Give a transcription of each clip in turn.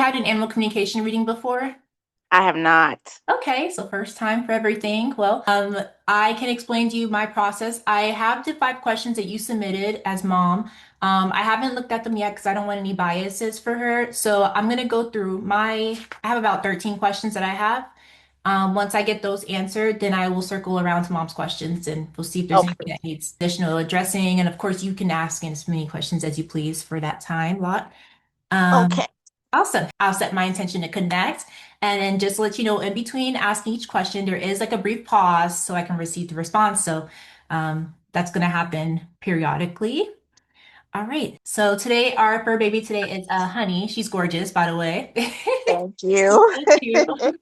had an animal communication reading before? I have not. Okay, so first time for everything. Well, I can explain to you my process. I have the 5 questions that you submitted as mom. I haven't looked at them yet because I don't want any biases for her. So I'm gonna go through I have about 13 questions that I have. Once I get those answered, then I will circle around to mom's questions and we'll see if there's anything Okay. that needs additional addressing. And of course, you can ask as many questions as you please for that time lot. Um, Okay. awesome. I'll set my intention to connect. And then just let you know, in between asking each question, there is like a brief pause so I can receive the response. So that's going to happen periodically. All right. So today, our fur baby today is Honey. She's gorgeous, by the way. Thank She's you. so cute.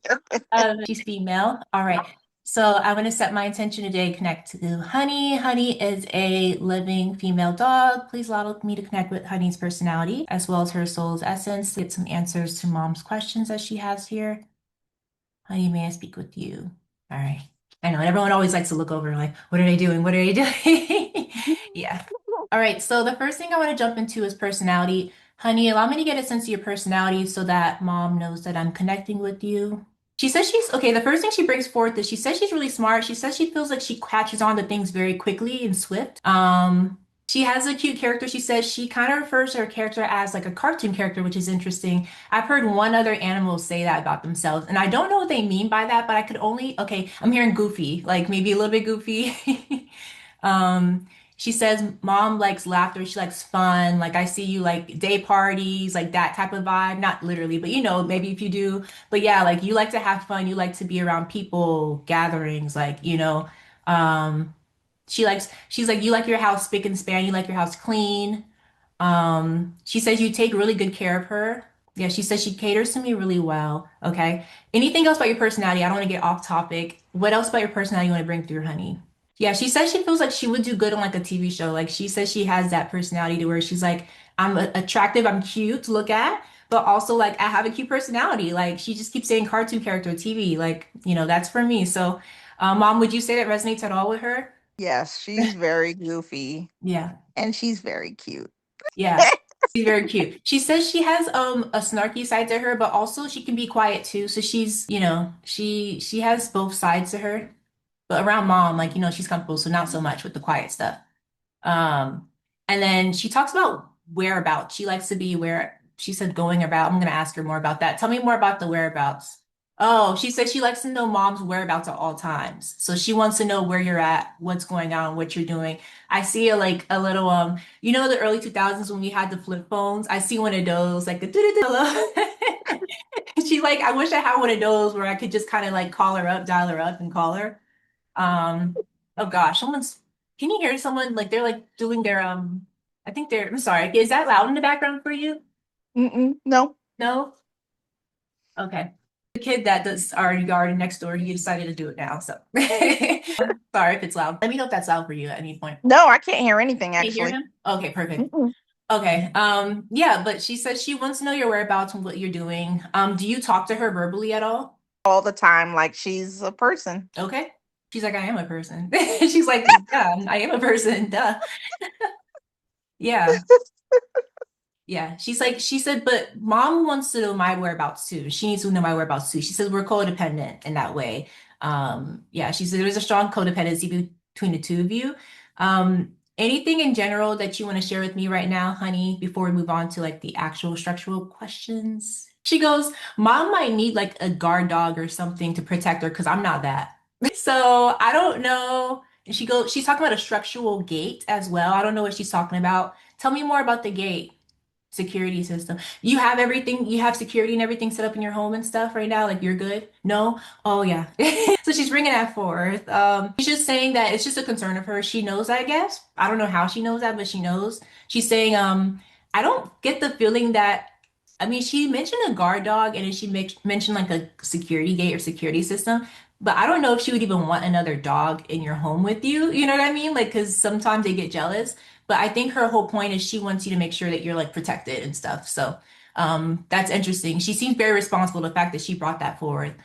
She's female. All right. So I'm going to set my intention today to connect to Honey. Honey is a living female dog. Please allow me to connect with Honey's personality as well as her soul's essence. Get some answers to mom's questions that she has here. Honey, may I speak with you? All right. I know, and everyone always likes to look over like, what are they doing? What are they doing? Yeah. All right. So the first thing I want to jump into is personality. Honey, allow me to get a sense of your personality so that mom knows that I'm connecting with you. She says she's okay. The first thing she brings forth is she says she's really smart. She says she feels like she catches on to things very quickly and swift. She has a cute character. She says she kind of refers to her character as like a cartoon character, which is interesting. I've heard one other animal say that about themselves, and I don't know what they mean by that, but I could only, okay, I'm hearing goofy, like maybe a little bit goofy. Um, she says mom likes laughter, she likes fun. Like I see you like day parties, like that type of vibe. Not literally, but maybe if you do. But yeah, like you like to have fun, you like to be around people, gatherings, Um, she's like, you like your house spick and span, you like your house clean. She says you take really good care of her. Yeah, she says she caters to me really well. Okay. Anything else about your personality? I don't want to get off topic. What else about your personality you want to bring through, honey? Yeah, she says she feels like she would do good on like a TV show. Like she says she has that personality to where she's like, I'm attractive, I'm cute to look at, but also like I have a cute personality. Like she just keeps saying cartoon character TV. Like, that's for me. So, mom, would you say that resonates at all with her? Yes, she's very goofy Yeah. and she's very cute. Yeah, she's very cute. She says she has a snarky side to her, but also she can be quiet too. So she's, she has both sides to her. But around mom, like, she's comfortable, so not so much with the quiet stuff. Um, and then she talks about whereabouts. She likes to be where she said going about. I'm gonna ask her more about that. Tell me more about the whereabouts. Oh, she said she likes to know mom's whereabouts at all times. So she wants to know where you're at, what's going on, what you're doing. I see like a little the early 2000s when we had the flip phones. I see one of those like the hello. She like, I wish I had one of those where I could just kind of like call her up, dial her up and call her. Um, oh gosh, can you hear someone like they're like doing their I think I'm sorry, is that loud in the background for you? Mm-mm, no. No? Okay. The kid that does our garden next door, he decided to do it now, so sorry if it's loud. Let me know if that's loud for you at any point. No, I can't hear anything Can you hear actually. him? Okay, perfect. Mm-mm. Okay. Yeah, but she says she wants to know your whereabouts and what you're doing. Do you talk to her verbally at all? All the time, like she's a person. Okay. She's like, I am a person. She's like, yeah, I am a person. Duh. Yeah. Yeah, she said, but mom wants to know my whereabouts too. She needs to know my whereabouts too. She says we're codependent in that way. Yeah, she said there's a strong codependency between the two of you. Anything in general that you want to share with me right now, honey, before we move on to like the actual structural questions? She goes, mom might need like a guard dog or something to protect her because I'm not that. So I don't know. And she's talking about a structural gate as well. I don't know what she's talking about. Tell me more about the gate security system. You have everything, you have security and everything set up in your home and stuff right now. Like you're good? No? Oh yeah. So she's bringing that forth. She's just saying that it's just a concern of hers. She knows, I guess. I don't know how she knows that, but she knows. She's saying, I don't get the feeling that. I mean, she mentioned a guard dog and then she mentioned like a security gate or security system. But I don't know if she would even want another dog in your home with you. You know what I mean? Like, because sometimes they get jealous. But I think her whole point is she wants you to make sure that you're like protected and stuff. So that's interesting. She seems very responsible. The fact that she brought that forward.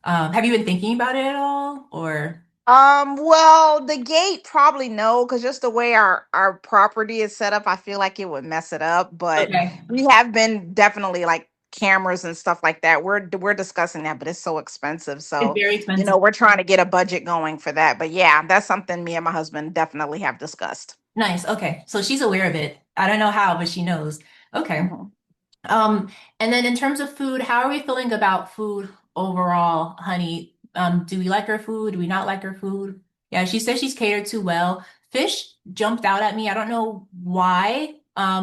Have you been thinking about it at all? Or Well, the gate probably no, because just the way our property is set up, I feel like it would mess it up. But okay, we have been definitely like cameras and stuff like that. We're discussing that, but it's so expensive. It's So, very expensive. we're trying to get a budget going for that. But yeah, that's something me and my husband definitely have discussed. Nice. Okay. So she's aware of it. I don't know how, but she knows. Okay. Mhm. Um, and then in terms of food, how are we feeling about food overall, honey? Do we like her food? Do we not like her food? Yeah, she says she's catered to well. Fish jumped out at me. I don't know why.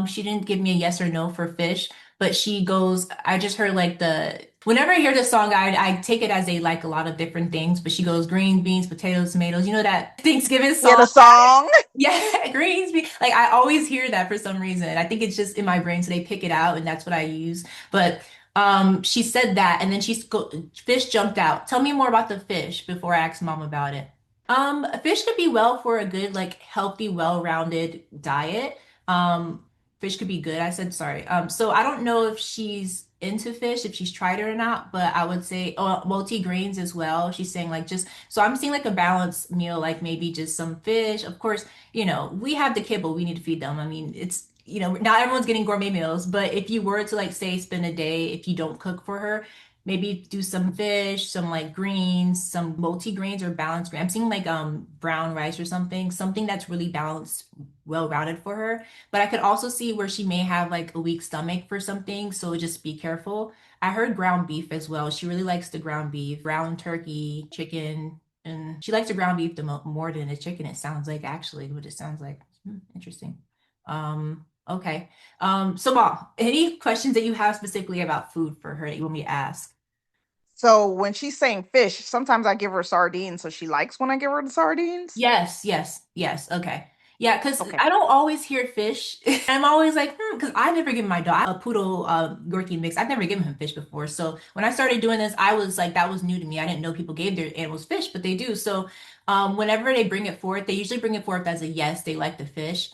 She didn't give me a yes or no for fish, but she goes, I just heard like whenever I hear this song, I take it as they like a lot of different things, but she goes green beans, potatoes, tomatoes. You know that Thanksgiving Yeah, song? the song. Yeah, greens. Like I always hear that for some reason. I think it's just in my brain, so they pick it out, and that's what I use. But she said that, and then fish jumped out. Tell me more about the fish before I ask mom about it. A fish could be well for a good, like healthy, well-rounded diet. Um, Fish could be good. I said sorry. So I don't know if she's into fish, if she's tried it or not, but I would say multi-grains as well. She's saying like just so I'm seeing like a balanced meal, like maybe just some fish. Of course, we have the kibble, we need to feed them. I mean, not everyone's getting gourmet meals, but if you were to like say spend a day, if you don't cook for her, maybe do some fish, some like greens, some multi-grains or balanced grains. I'm seeing like brown rice or something that's really balanced, well-rounded for her. But I could also see where she may have like a weak stomach for something, so just be careful. I heard ground beef as well. She really likes the ground beef, ground turkey, chicken, and she likes the ground beef more than the chicken, it sounds like, actually, what it sounds like. Interesting. Okay. So Mom, any questions that you have specifically about food for her that you want me to ask? So when she's saying fish, sometimes I give her sardines, so she likes when I give her the sardines. Yes, yes, yes. Okay. Yeah, because Okay. I don't always hear fish. I'm always like, because I never given my dog a poodle Yorkie mix. I've never given him fish before. So when I started doing this, I was like, that was new to me. I didn't know people gave their animals fish, but they do. So whenever they bring it forth, they usually bring it forth as a yes, they like the fish.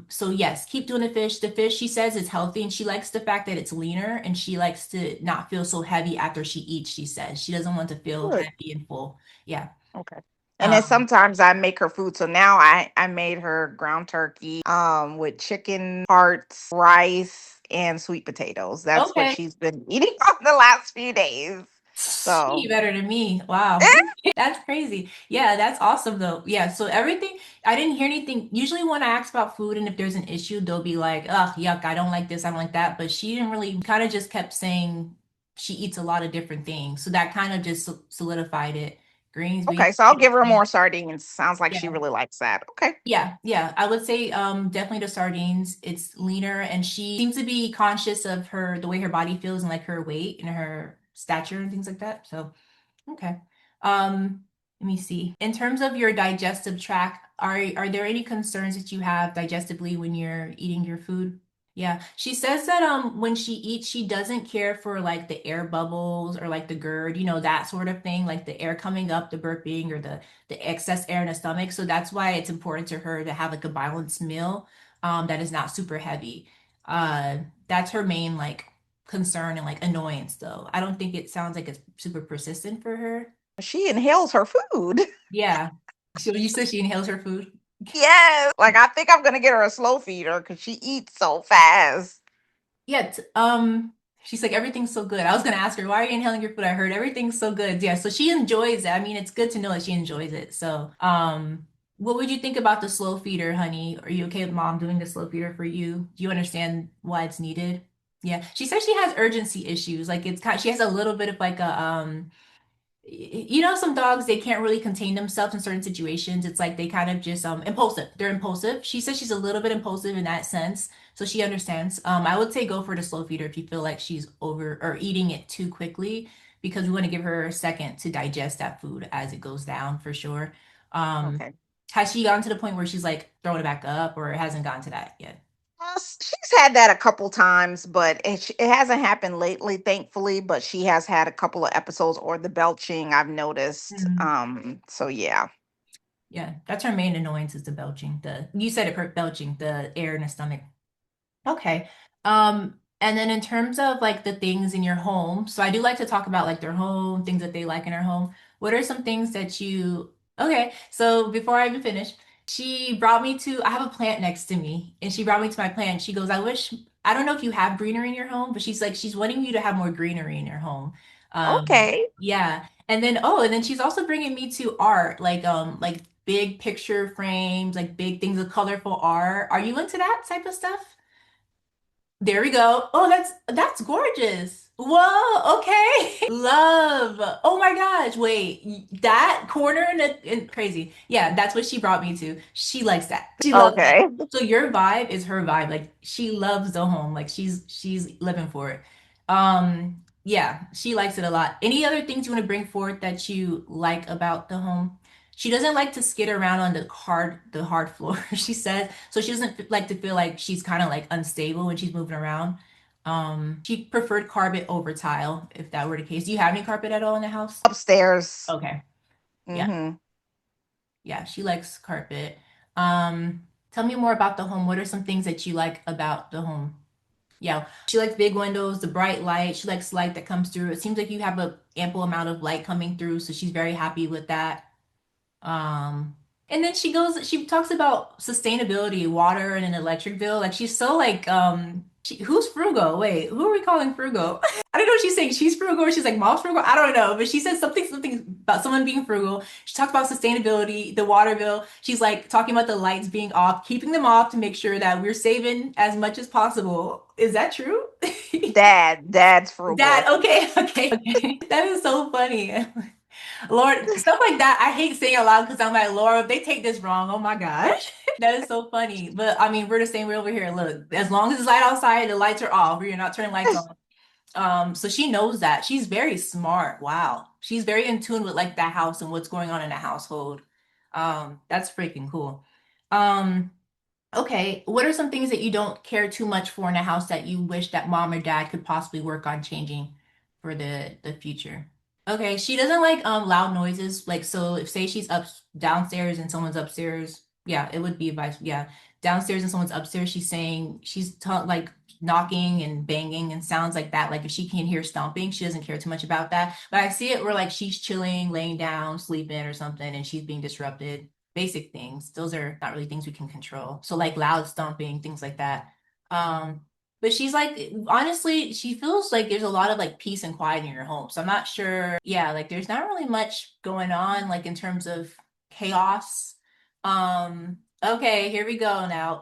So yes, keep doing the fish. The fish, she says, is healthy and she likes the fact that it's leaner and she likes to not feel so heavy after she eats, she says. She doesn't want to feel Good. heavy and full. Yeah. Okay. And then Um, sometimes I make her food. So now I made her ground turkey with chicken hearts, rice, and sweet potatoes. That's what okay. she's been eating on the last few days. She So eat better than me. Wow. That's crazy. Yeah, that's awesome though. Yeah, so everything, I didn't hear anything. Usually when I ask about food and if there's an issue, they'll be like, ugh, yuck, I don't like this, I don't like that. But she didn't really kind of just kept saying she eats a lot of different things. So that kind of just solidified it. Greens, beans, okay, so I'll give her potatoes. more sardines. Sounds like she Yeah. really likes that. Okay. Yeah, yeah. I would say definitely the sardines. It's leaner and she seems to be conscious of the way her body feels and like her weight and her stature and things like that. So okay. Let me see. In terms of your digestive tract, are there any concerns that you have digestively when you're eating your food? Yeah. She says that when she eats, she doesn't care for like the air bubbles or like the GERD, that sort of thing, like the air coming up, the burping or the excess air in the stomach. So that's why it's important to her to have like a balanced meal that is not super heavy. Uh that's her main like concern and like annoyance though. I don't think it sounds like it's super persistent for her. She inhales her food. Yeah. So you said she inhales her food? Yes. Like I think I'm gonna get her a slow feeder because she eats so fast. Yeah. She's like, everything's so good. I was gonna ask her, why are you inhaling your food? I heard everything's so good. Yeah, so she enjoys it. I mean, it's good to know that she enjoys it. So, what would you think about the slow feeder, honey? Are you okay with mom doing the slow feeder for you? Do you understand why it's needed? Yeah. She says she has urgency issues. Like she has a little bit of like some dogs, they can't really contain themselves in certain situations. It's like they kind of just impulsive. They're impulsive. She says she's a little bit impulsive in that sense, so she understands. I would say go for the slow feeder if you feel like she's over or eating it too quickly, because we want to give her a second to digest that food as it goes down for sure. um Okay. has she gotten to the point where she's like throwing it back up, or it hasn't gotten to that yet? She's had that a couple times, but it hasn't happened lately, thankfully. But she has had a couple of episodes, or the belching I've noticed. So yeah. Yeah, that's her main annoyance, is the belching. You said it, belching, the air in the stomach. Okay. And then in terms of like the things in your home, so I do like to talk about like their home, things that they like in their home. What are some things that okay, so before I even finish, I have a plant next to me and she brought me to my plant. She goes, I don't know if you have greenery in your home, but she's like she's wanting you to have more greenery in your home. Okay. Yeah. And then she's also bringing me to art, like big picture frames, like big things of colorful art. Are you into that type of stuff? There we go. Oh, that's gorgeous. Whoa, okay. Love. Oh my gosh. Wait, that corner in crazy. Yeah, that's what she brought me to. She likes that. She loves that. Okay. So your vibe is her vibe. Like she loves the home. Like she's living for it. Yeah, she likes it a lot. Any other things you want to bring forth that you like about the home? She doesn't like to skid around on the hard floor, she says. So she doesn't like to feel like she's kind of like unstable when she's moving around. She preferred carpet over tile, if that were the case. Do you have any carpet at all in the house? Upstairs. Okay. Yeah. Mm-hmm. Yeah, she likes carpet. Tell me more about the home. What are some things that you like about the home? Yeah, she likes big windows, the bright light. She likes light that comes through. It seems like you have a ample amount of light coming through, so she's very happy with that. Um, and then she talks about sustainability, water and an electric bill. Like she's so like, who's frugal? Wait, who are we calling frugal? I don't know if she's saying she's frugal or she's like mom's frugal. I don't know, but she says something about someone being frugal. She talks about sustainability, the water bill. She's like talking about the lights being off, keeping them off to make sure that we're saving as much as possible. Is that true? Dad's That frugal. okay, okay, okay. That is so funny. Lord, stuff like that, I hate saying out loud because I'm like, Lord, if they take this wrong, oh my gosh. That is so funny. But I mean, we're the same way over here. Look, as long as it's light outside, the lights are off. You're not turning lights on. So she knows that. She's very smart. Wow. She's very in tune with like that house and what's going on in the household. That's freaking cool. Um, okay. What are some things that you don't care too much for in a house that you wish that mom or dad could possibly work on changing for the future? Okay, she doesn't like loud noises. Like so if say she's up downstairs and someone's upstairs, yeah, it would be advice. Yeah. Downstairs and someone's upstairs, she's saying she's like knocking and banging and sounds like that. Like if she can hear stomping, she doesn't care too much about that. But I see it where like she's chilling, laying down, sleeping or something, and she's being disrupted. Basic things. Those are not really things we can control. So like loud stomping, things like that. Um, but she's like, honestly, she feels like there's a lot of like peace and quiet in your home. So I'm not sure. Yeah, like there's not really much going on like in terms of chaos. Okay, here we go now.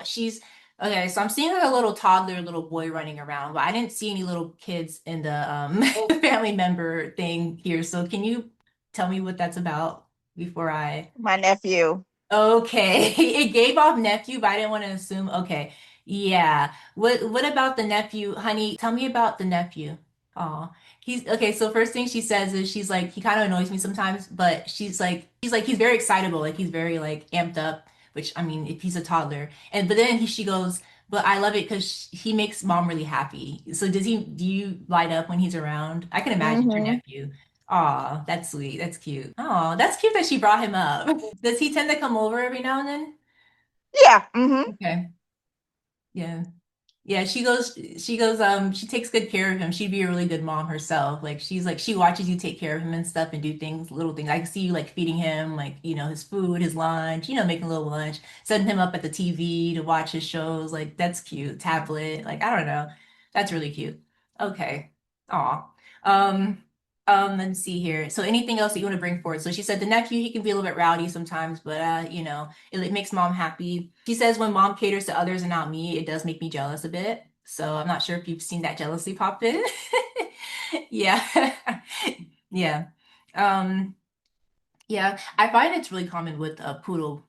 Okay, so I'm seeing like a little toddler, little boy running around, but I didn't see any little kids in the family member thing here. So can you tell me what that's about before I My nephew. Okay. It gave off nephew, but I didn't want to assume. Okay. Yeah. What about the nephew? Honey, tell me about the nephew. Oh, he's okay. So first thing she says is she's like, he kind of annoys me sometimes, but she's like, he's very excitable, like he's very like amped up, which I mean, if he's a toddler. And but then she goes, but I love it because he makes mom really happy. So do you light up when he's around? I can imagine your Mm-hmm. nephew. Aw, that's sweet. That's cute. Oh, that's cute that she brought him up. Does he tend to come over every now and then? Yeah. Mm-hmm. Okay. Yeah. Yeah, she takes good care of him. She'd be a really good mom herself. Like she's like she watches you take care of him and stuff and do things, little things. I can see you like feeding him like, his food, his lunch, making a little lunch, setting him up at the TV to watch his shows. Like that's cute. Tablet, like I don't know. That's really cute. Okay. Aw. Um, let's see here. So anything else that you want to bring forward? So she said the nephew, he can be a little bit rowdy sometimes, but it makes mom happy. She says when mom caters to others and not me, it does make me jealous a bit. So I'm not sure if you've seen that jealousy pop in. Yeah. Yeah. Um, yeah. I find it's really common with poodle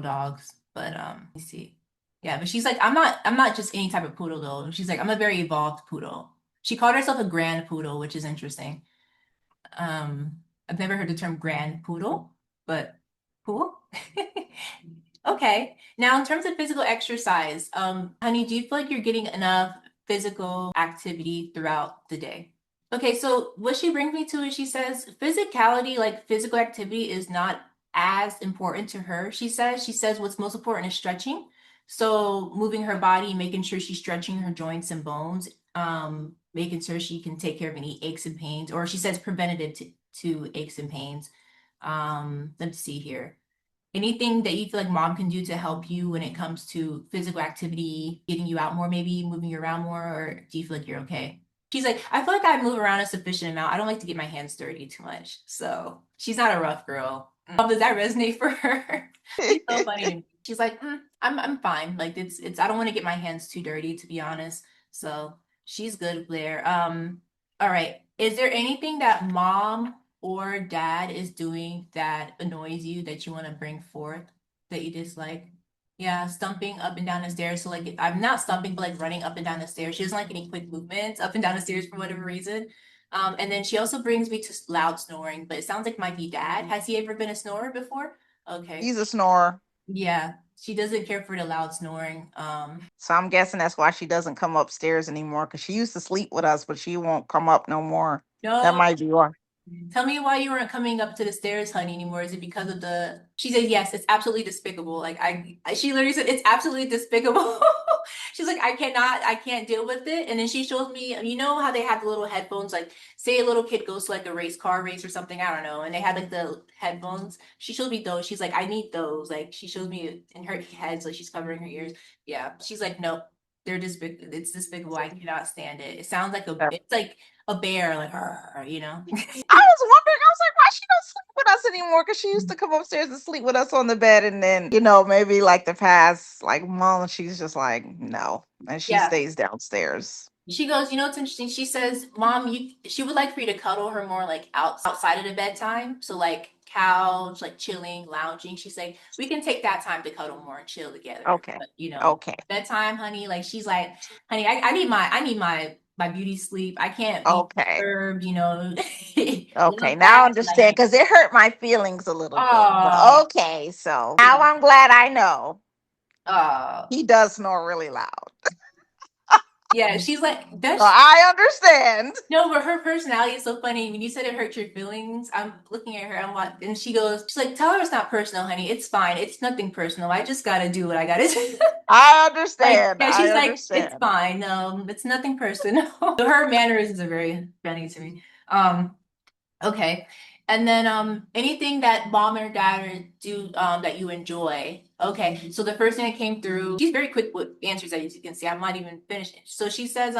dogs, but let me see. Yeah, but she's like, I'm not just any type of poodle though. She's like, I'm a very evolved poodle. She called herself a grand poodle, which is interesting. I've never heard the term grand poodle, but cool. Okay. Now, in terms of physical exercise, honey, do you feel like you're getting enough physical activity throughout the day? Okay, so what she brings me to is she says physicality, like physical activity, is not as important to her. She says what's most important is stretching. So moving her body, making sure she's stretching her joints and bones, making sure she can take care of any aches and pains, or she says preventative to aches and pains. Let's see here. Anything that you feel like mom can do to help you when it comes to physical activity, getting you out more, maybe moving you around more, or do you feel like you're okay? She's like, I feel like I move around a sufficient amount. I don't like to get my hands dirty too much. So she's not a rough girl. Does that resonate for her? She's so funny to me. She's like, I'm fine. Like it's I don't want to get my hands too dirty, to be honest. So she's good there. All right. Is there anything that mom or dad is doing that annoys you that you want to bring forth that you dislike? Yeah, stumping up and down the stairs. So like I'm not stumping, but like running up and down the stairs. She doesn't like any quick movements up and down the stairs for whatever reason. And then she also brings me to loud snoring, but it sounds like might be dad. Has he ever been a snorer before? Okay. He's a snorer. Yeah, she doesn't care for the loud snoring. So I'm guessing that's why she doesn't come upstairs anymore because she used to sleep with us, but she won't come up no more. That No, might be why. tell me why you weren't coming up to the stairs, honey, anymore. Is it because of the? She said yes. It's absolutely despicable. Like she literally said it's absolutely despicable. She's like, I can't deal with it. And then she shows me, you know how they have the little headphones, like say a little kid goes to like a car race or something, I don't know, and they had like the headphones. She showed me those. She's like, I need those. Like she shows me in her head, like she's covering her ears. Yeah. She's like, nope, they're despicable. It's despicable. I cannot stand it. It sounds like it's like a bear, like, you know. I was wondering, I was like, why she don't sleep with us anymore? Because she used to come upstairs and sleep with us on the bed, and then, maybe like the past like month, she's just like, no. And she Yeah. stays downstairs. She goes, you know, it's interesting. She says, Mom, she would like for you to cuddle her more like outside of the bedtime. So like couch, like chilling, lounging. She's like, we can take that time to cuddle more and chill together. Okay. But you know, Okay. bedtime, honey, like she's like, honey, I need my beauty sleep. I can't be Okay. disturbed, Okay. Love Now I that. Like, understand because it hurt my feelings a little bit. But oh, okay. So now I'm glad I know. oh. He does snore really loud. Yeah, she's like, So that's I understand. no, but her personality is so funny. When you said it hurt your feelings, I'm looking at her, and she's like, tell her it's not personal, honey. It's fine. It's nothing personal. I just gotta do what I gotta do. I Like, understand. yeah, I she's like, it's understand. fine. No, it's nothing personal. Her mannerisms are very funny to me. Um, Okay. And then anything that mom or dad do that you enjoy. Okay. So the first thing that came through, she's very quick with answers as you can see. I'm not even finished. So she says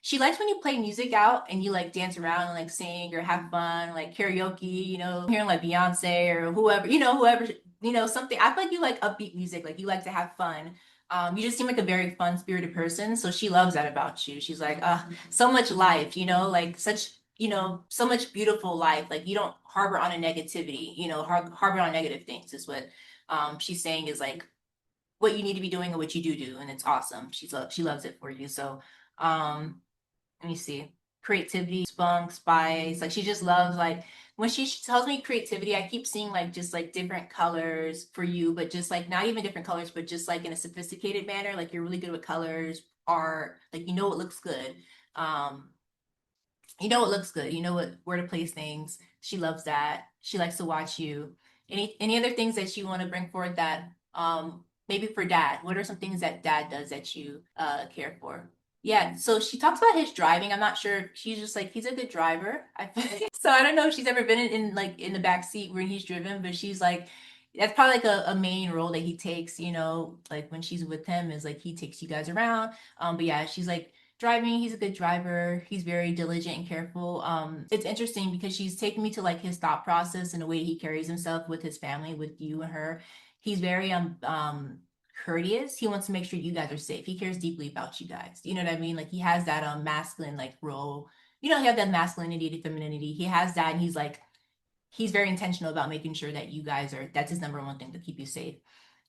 she likes when you play music out and you like dance around and like sing or have fun, like karaoke, hearing like Beyonce or whoever, something. I feel like you like upbeat music, like you like to have fun. You just seem like a very fun spirited person. So she loves that about you. She's like, so much life, like such so much beautiful life. Like you don't harbor on a negativity, harbor on negative things is what she's saying is like what you need to be doing and what you do, and it's awesome. She loves it for you. So let me see. Creativity, spunk, spice. Like she just loves like when she tells me creativity, I keep seeing like just like different colors for you, but just like not even different colors, but just like in a sophisticated manner. Like you're really good with colors, art, like it looks good. Um, it looks good. You know what where to place things. She loves that. She likes to watch you. Any other things that you want to bring forward that maybe for dad? What are some things that dad does that you care for? Yeah, so she talks about his driving. I'm not sure. She's just like he's a good driver. So I don't know if she's ever been in like in the back seat when he's driven, but she's like that's probably like a main role that he takes, like when she's with him is like he takes you guys around. But yeah, she's like driving. He's a good driver. He's very diligent and careful. It's interesting because she's taking me to like his thought process and the way he carries himself with his family, with you and her. He's very courteous. He wants to make sure you guys are safe. He cares deeply about you guys. You know what I mean? Like he has that masculine like role. He has that masculinity to femininity. He has that, and he's very intentional about making sure that you guys are. That's his number one thing to keep you safe.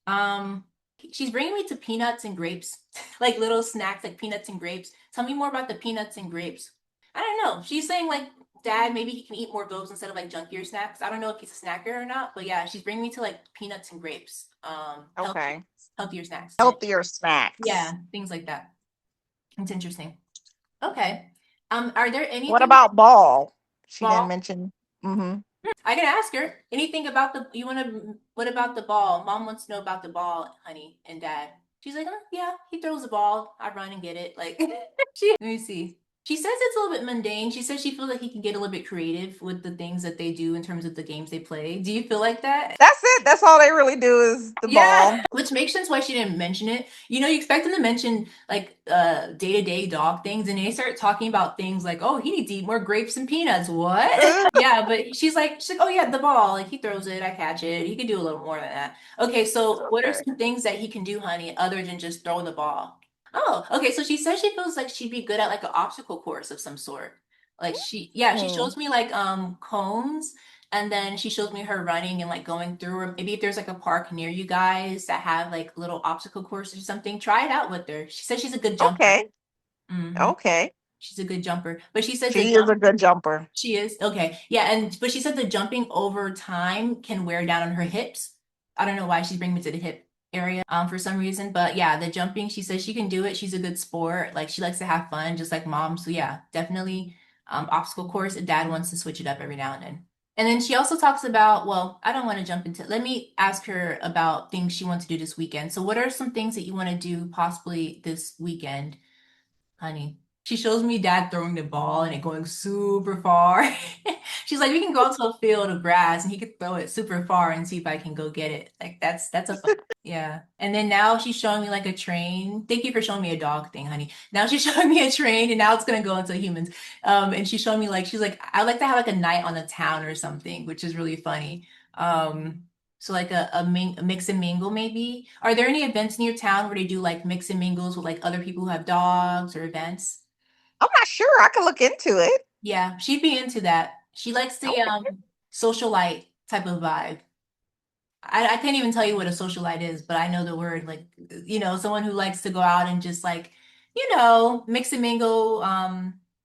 Um, she's bringing me to peanuts and grapes, like little snacks like peanuts and grapes. Tell me more about the peanuts and grapes. I don't know. She's saying like, Dad, maybe he can eat more of those instead of like junkier snacks. I don't know if he's a snacker or not, but yeah, she's bringing me to like peanuts and grapes. Okay. Healthier snacks. Healthier snacks. Yeah, things like that. It's interesting. Okay. Are there What anything about ball? She didn't ball? mention. Mm-hmm. I can ask her anything about what about the ball? Mom wants to know about the ball, honey, and dad. She's like, oh, yeah, he throws the ball. I run and get it. Like, let me see. She says it's a little bit mundane. She says she feels like he can get a little bit creative with the things that they do in terms of the games they play. Do you feel like that? That's it. That's all they really do is the Yeah, ball. which makes sense why she didn't mention it. You know, you expect them to mention like day-to-day dog things, and they start talking about things like, oh, he needs to eat more grapes and peanuts. What? Yeah, but she's like, oh yeah, the ball. Like he throws it, I catch it. He can do a little more than that. Okay, so what are Okay. some things that he can do, honey, other than just throw the ball? Oh, okay. So she says she feels like she'd be good at like an obstacle course of some sort. Like yeah, she Hmm. shows me like cones and then she shows me her running and like going through, or maybe if there's like a park near you guys that have like little obstacle courses or something, try it out with her. She says she's a good jumper. Okay. Hmm. Okay. She's a good jumper. But she said the She is jump, a good jumper. she is okay. Yeah, and but she said the jumping over time can wear down on her hips. I don't know why she's bringing me to the hip area for some reason, but yeah, the jumping, she says she can do it. She's a good sport. Like she likes to have fun just like mom. So yeah, definitely obstacle course. Dad wants to switch it up every now and then. And then she also talks about, well, I don't want to jump into, let me ask her about things she wants to do this weekend. So what are some things that you want to do possibly this weekend? Honey. She shows me dad throwing the ball and it going super far. She's like, we can go out to a field of grass and he could throw it super far and see if I can go get it. Like that's a fun. Yeah. And then now she's showing me like a train. Thank you for showing me a dog thing, honey. Now she's showing me a train and now it's gonna go into humans. And she's showing me like she's like, I like to have like a night on the town or something, which is really funny. So like a mix and mingle maybe. Are there any events in your town where they do like mix and mingles with like other people who have dogs or events? I'm not sure. I could look into it. Yeah, she'd be into that. She likes the Okay. socialite type of vibe. I can't even tell you what a socialite is, but I know the word like someone who likes to go out and just like, mix and mingle,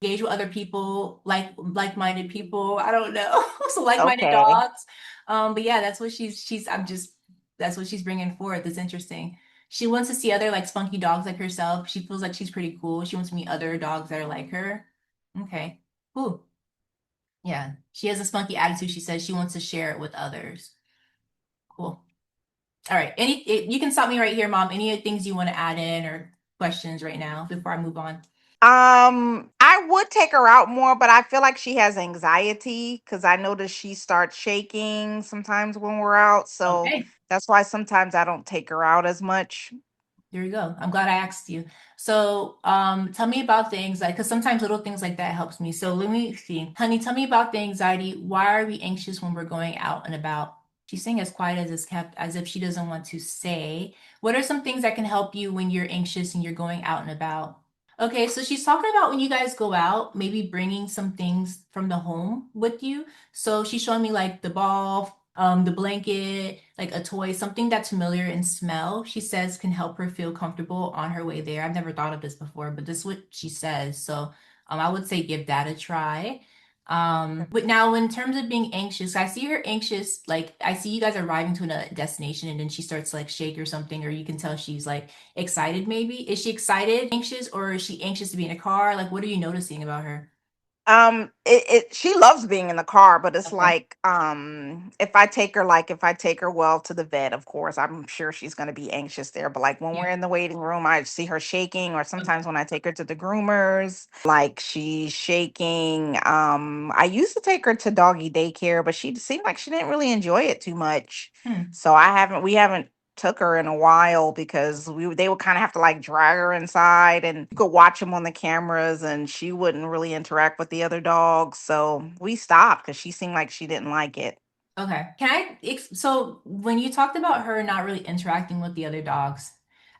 engage with other people, like-minded people. I don't know. So like-minded Okay. dogs. But yeah, that's what she's I'm just that's what she's bringing forth. It's interesting. She wants to see other like spunky dogs like herself. She feels like she's pretty cool. She wants to meet other dogs that are like her. Okay. Cool. Yeah. She has a spunky attitude. She says she wants to share it with others. Cool. All right. You can stop me right here, Mom. Any things you want to add in or questions right now before I move on? I would take her out more, but I feel like she has anxiety because I notice she starts shaking sometimes when we're out. So Okay. that's why sometimes I don't take her out as much. There you go. I'm glad I asked you. So, tell me about the anxiety, because sometimes little things like that helps me. So let me see. Honey, tell me about the anxiety. Why are we anxious when we're going out and about? She's saying as quiet as it's kept, as if she doesn't want to say. What are some things that can help you when you're anxious and you're going out and about? Okay, so she's talking about when you guys go out, maybe bringing some things from the home with you. So she's showing me like the ball, the blanket, like a toy, something that's familiar in smell, she says can help her feel comfortable on her way there. I've never thought of this before, but this is what she says. So I would say give that a try. But now in terms of being anxious, I see her anxious, like I see you guys arriving to a destination and then she starts to like shake or something, or you can tell she's like excited maybe. Is she excited, anxious, or is she anxious to be in a car? Like what are you noticing about her? She loves being in the car, but it's Okay. like, if I take her well to the vet, of course, I'm sure she's gonna be anxious there. But like when Yeah. we're in the waiting room, I see her shaking, or sometimes when I take her to the groomers, like she's shaking. I used to take her to doggy daycare, but she seemed like she didn't really enjoy it too much. Hmm. So we haven't took her in a while because they would kind of have to like drag her inside and you could watch them on the cameras and she wouldn't really interact with the other dogs, so we stopped because she seemed like she didn't like it. Okay. So when you talked about her not really interacting with the other dogs,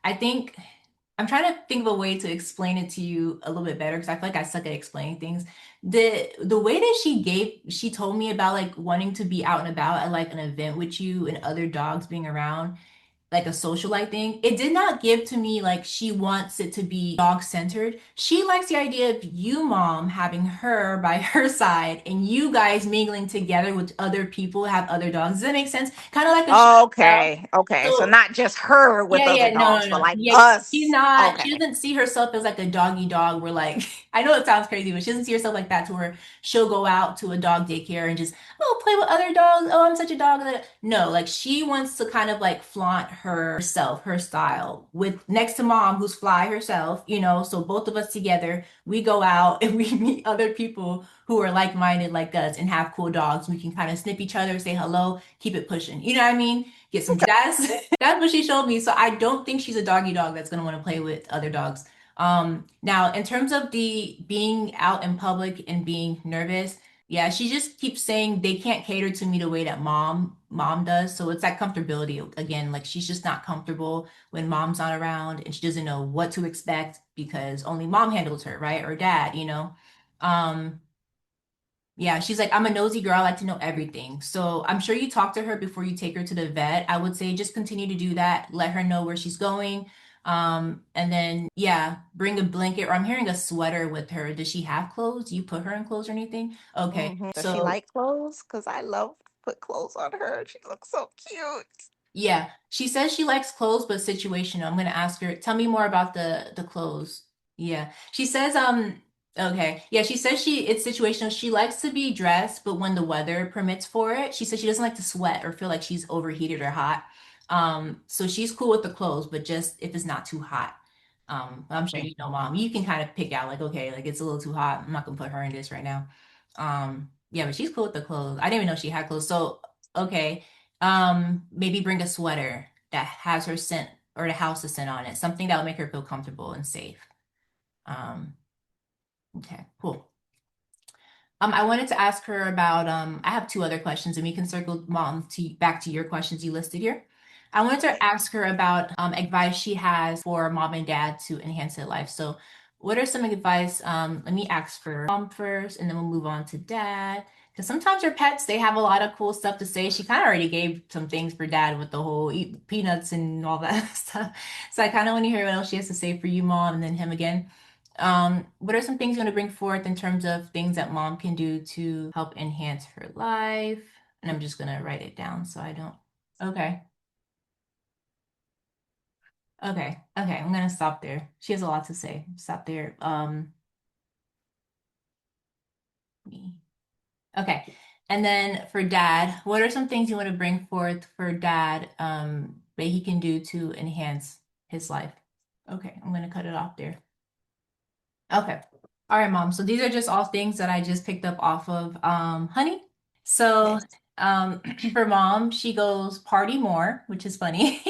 I think I'm trying to think of a way to explain it to you a little bit better because I feel like I suck at explaining things. The way that she told me about like wanting to be out and about at like an event with you and other dogs being around like a socialite thing. It did not give to me like she wants it to be dog centered. She likes the idea of you, mom, having her by her side and you guys mingling together with other people who have other dogs. Does that make sense? Kind of like a show and tell. Okay, okay, so So not just her with yeah, other yeah, no, dogs, no, but no. like Yeah, she's us. not, she Okay. doesn't see herself as like a doggy dog where like, I know it sounds crazy, but she doesn't see herself like that to where she'll go out to a dog daycare and just, oh, play with other dogs. Oh, I'm such a dog. No, like she wants to kind of like flaunt herself, her style, with next to mom who's fly herself, so both of us together, we go out and we meet other people who are like-minded like us and have cool dogs. We can kind of snip each other, say hello, keep it pushing. You know what I mean? Get some that's what she showed me. So I don't think she's a doggy dog that's gonna want to play with other dogs. Now in terms of the being out in public and being nervous, yeah, she just keeps saying they can't cater to me the way that mom does. So it's that comfortability again, like she's just not comfortable when mom's not around and she doesn't know what to expect because only mom handles her, right? Or dad. Um, yeah, she's like, I'm a nosy girl. I like to know everything. So I'm sure you talk to her before you take her to the vet. I would say just continue to do that. Let her know where she's going. And then, yeah, bring a blanket or I'm hearing a sweater with her. Does she have clothes? Do you put her in clothes or anything? Okay. Does she So like clothes? Because I love to put clothes on her. She looks so cute. yeah, she says she likes clothes, but situational. I'm gonna ask her, tell me more about the clothes. Yeah. She says, okay. Yeah, she says it's situational. She likes to be dressed, but when the weather permits for it, she says she doesn't like to sweat or feel like she's overheated or hot. So she's cool with the clothes, but just if it's not too hot. I'm sure Okay. mom, you can kind of pick out like, okay, like it's a little too hot. I'm not gonna put her in this right now. Yeah, but she's cool with the clothes. I didn't even know she had clothes. So, okay. Maybe bring a sweater that has her scent or the house's scent on it, something that will make her feel comfortable and safe. Um, okay, cool. I wanted to ask her about, I have two other questions and we can circle mom to back to your questions you listed here. I wanted to Okay. ask her about advice she has for mom and dad to enhance their life. So what are some advice? Let me ask for mom first and then we'll move on to dad. Because sometimes your pets, they have a lot of cool stuff to say. She kind of already gave some things for dad with the whole eat peanuts and all that stuff. So I kind of want to hear what else she has to say for you, mom, and then him again. What are some things you want to bring forth in terms of things that mom can do to help enhance her life? And I'm just gonna write it down so I don't. Okay. Okay. I'm gonna stop there. She has a lot to say. Stop there. Me. Okay. And then for dad, what are some things you want to bring forth for dad, that he can do to enhance his life? Okay, I'm gonna cut it off there. Okay. All right, mom. So these are just all things that I just picked up off of Honey. So Okay. for mom, she goes party more, which is funny.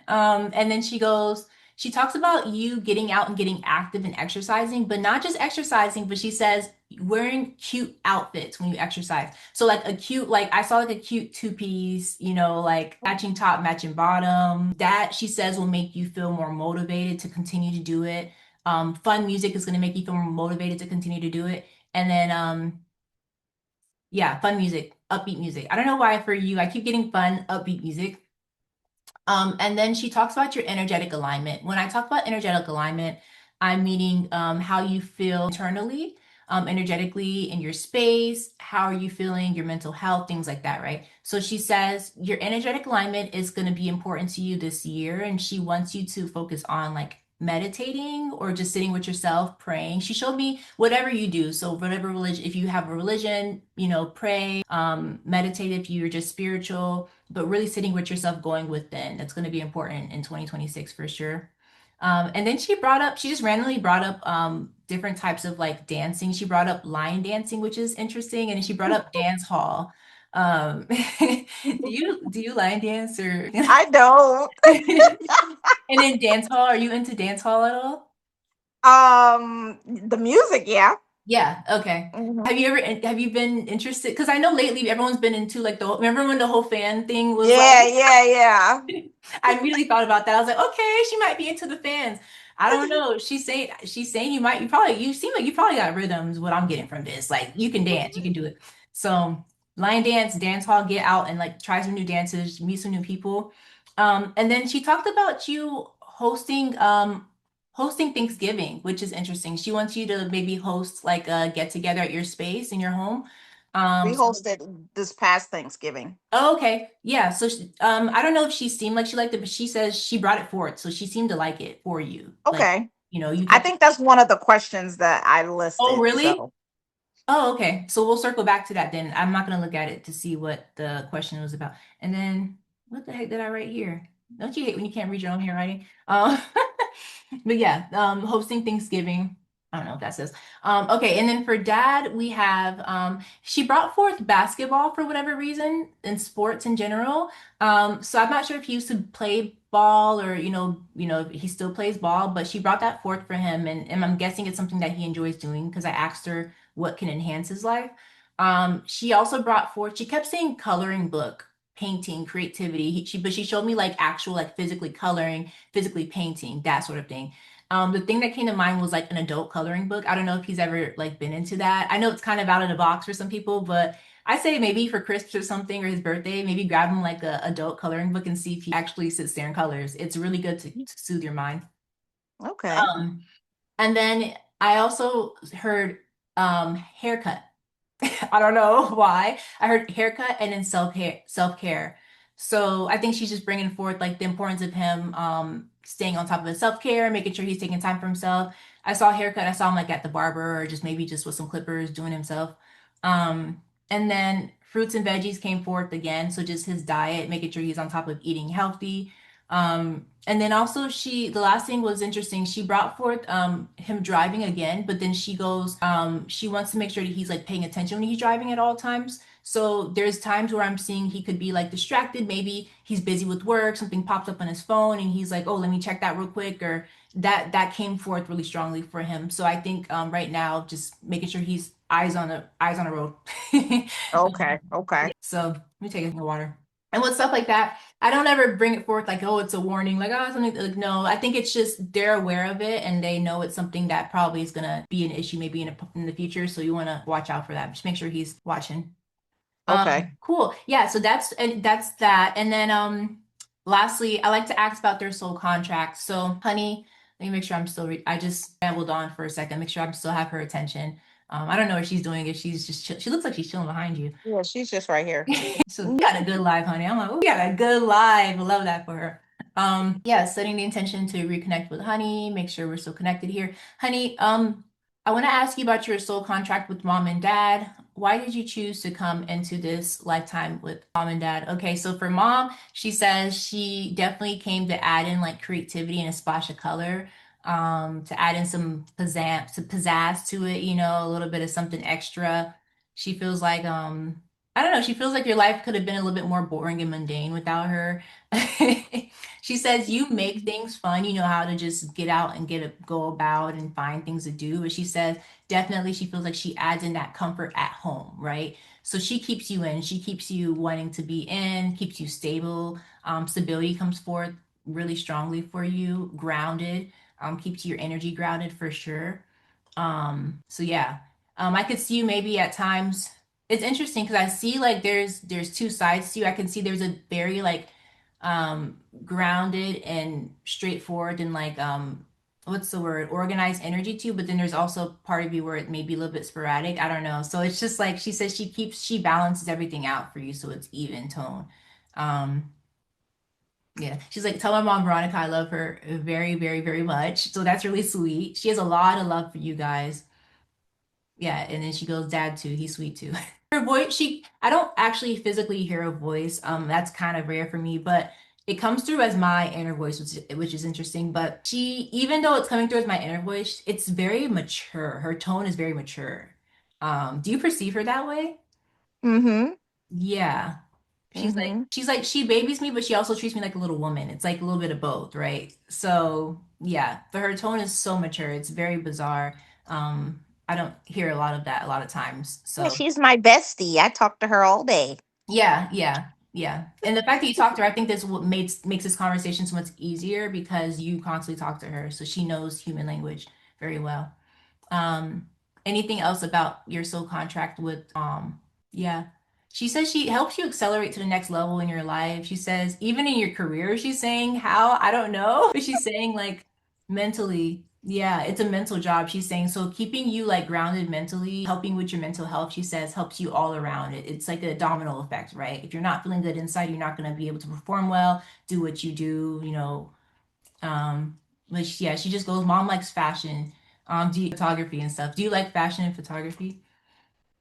And then she talks about you getting out and getting active and exercising, but not just exercising, but she says wearing cute outfits when you exercise. So like a cute, like I saw like a cute two-piece, like matching top, matching bottom. That she says will make you feel more motivated to continue to do it. Fun music is going to make you feel more motivated to continue to do it. And then, yeah, fun music, upbeat music. I don't know why for you, I keep getting fun, upbeat music. And then she talks about your energetic alignment. When I talk about energetic alignment, I'm meaning how you feel internally, energetically in your space. How are you feeling, your mental health, things like that, right? So she says your energetic alignment is going to be important to you this year, and she wants you to focus on like meditating or just sitting with yourself, praying. She showed me whatever you do. So whatever religion, if you have a religion, pray, meditate if you're just spiritual, but really sitting with yourself, going within. That's going to be important in 2026 for sure. And then she just randomly brought up different types of like dancing. She brought up line dancing, which is interesting, and then she brought up dance hall. Do you line dance or I don't. and then dance hall? Are you into dance hall at all? The music, yeah. Yeah, okay. Mhm. Have you been interested? Because I know lately everyone's been into like remember when the whole fan thing was like Yeah, yeah, yeah. I immediately thought about that. I was like, okay, she might be into the fans. I don't know. She's saying you seem like you probably got rhythms, what I'm getting from this. Like you can dance, you can do it. So line dance, dance hall, get out and like try some new dances, meet some new people. And then she talked about you hosting Thanksgiving, which is interesting. She wants you to maybe host like a get together at your space in your home. We So hosted this past Thanksgiving. Oh, okay. Yeah. So, I don't know if she seemed like she liked it, but she says she brought it forward. So she seemed to like it for you. Like, Okay. you I kept. think that's one of the questions that I Oh, listed. really? So, Oh, okay. So we'll circle back to that then. I'm not going to look at it to see what the question was about. And then what the heck did I write here? Don't you hate when you can't read your own handwriting? But yeah, hosting Thanksgiving. I don't know what that says. Okay, and then for dad, we have she brought forth basketball for whatever reason and sports in general. So I'm not sure if he used to play ball or if he still plays ball, but she brought that forth for him, and I'm guessing it's something that he enjoys doing because I asked her what can enhance his life. She also brought forth, she kept saying coloring book, painting, creativity. But she showed me like actual, like physically coloring, physically painting, that sort of thing. The thing that came to mind was like an adult coloring book. I don't know if he's ever like been into that. I know it's kind of out of the box for some people, but I say maybe for Christmas or something or his birthday, maybe grab him like a adult coloring book and see if he actually sits there and colors. It's really good to soothe your mind. Okay. Um, and then I also heard haircut. I don't know why. I heard haircut and then self-care. So I think she's just bringing forth like the importance of him staying on top of his self-care, making sure he's taking time for himself. I saw a haircut. I saw him like at the barber or just maybe just with some clippers doing himself. Um, and then fruits and veggies came forth again. So just his diet, making sure he's on top of eating healthy. And then also the last thing was interesting. She brought forth him driving again, but then she goes, she wants to make sure that he's like paying attention when he's driving at all times. So there's times where I'm seeing he could be like distracted. Maybe he's busy with work, something pops up on his phone and he's like, oh, let me check that real quick, or that came forth really strongly for him. So I think right now just making sure he's eyes on the road. Okay. Okay. So let me take a drink of water. And with stuff like that, I don't ever bring it forth like, oh, it's a warning, like, oh, something like, no, I think it's just they're aware of it and they know it's something that probably is gonna be an issue maybe in the future. So you want to watch out for that. Just make sure he's watching. Okay. Cool. Yeah, so that's that. And then lastly, I like to ask about their soul contract. So, honey, let me make sure I'm still I just rambled on for a second, make sure I'm still have her attention. I don't know what she's doing, if she's just she looks like she's chilling behind you. Yeah, she's just right here. So we got a good live, honey. I'm like, oh, we got a good live. I love that for her. Yeah, setting the intention to reconnect with honey, make sure we're still connected here. Honey, I want to ask you about your soul contract with mom and dad. Why did you choose to come into this lifetime with mom and dad? Okay, so for mom, she says she definitely came to add in like creativity and a splash of color, to add in some pizzazz to it, a little bit of something extra. She feels like I don't know. She feels like your life could have been a little bit more boring and mundane without her. She says you make things fun. You know how to just get out and go about and find things to do. But she says definitely she feels like she adds in that comfort at home, right? So she keeps you in. She keeps you wanting to be in, keeps you stable. Stability comes forth really strongly for you, grounded, keeps your energy grounded for sure. So yeah, I could see you maybe at times. It's interesting because I see like there's two sides to you. I can see there's a very like grounded and straightforward and like what's the word, organized energy to you, but then there's also part of you where it may be a little bit sporadic. I don't know. So it's just like she says she balances everything out for you so it's even tone. Um, yeah, she's like, tell my mom Veronica I love her very, very, very much. So that's really sweet. She has a lot of love for you guys. Yeah, and then she goes, Dad too. He's sweet too. Her voice, I don't actually physically hear a voice. That's kind of rare for me, but it comes through as my inner voice, which is interesting. But even though it's coming through as my inner voice, it's very mature. Her tone is very mature. Do you perceive her that way? Mm-hmm. Yeah. Mm-hmm. She babies me, but she also treats me like a little woman. It's like a little bit of both, right? So yeah, but her tone is so mature. It's very bizarre. I don't hear a lot of that a lot of times. Yeah, So she's my bestie. I talk to her all day. yeah, yeah, yeah. And the fact that you talk to her, I think this what makes this conversation so much easier because you constantly talk to her, so she knows human language very well. Um, Anything else about your soul contract with yeah. She says she helps you accelerate to the next level in your life. She says even in your career, she's saying how, I don't know, but she's saying like mentally, yeah, it's a mental job. She's saying so keeping you like grounded mentally, helping with your mental health, she says helps you all around. It's like a domino effect, right? If you're not feeling good inside, you're not going to be able to perform well, do what you do. Which yeah, she just goes, Mom likes fashion. Do you photography and stuff? Do you like fashion and photography?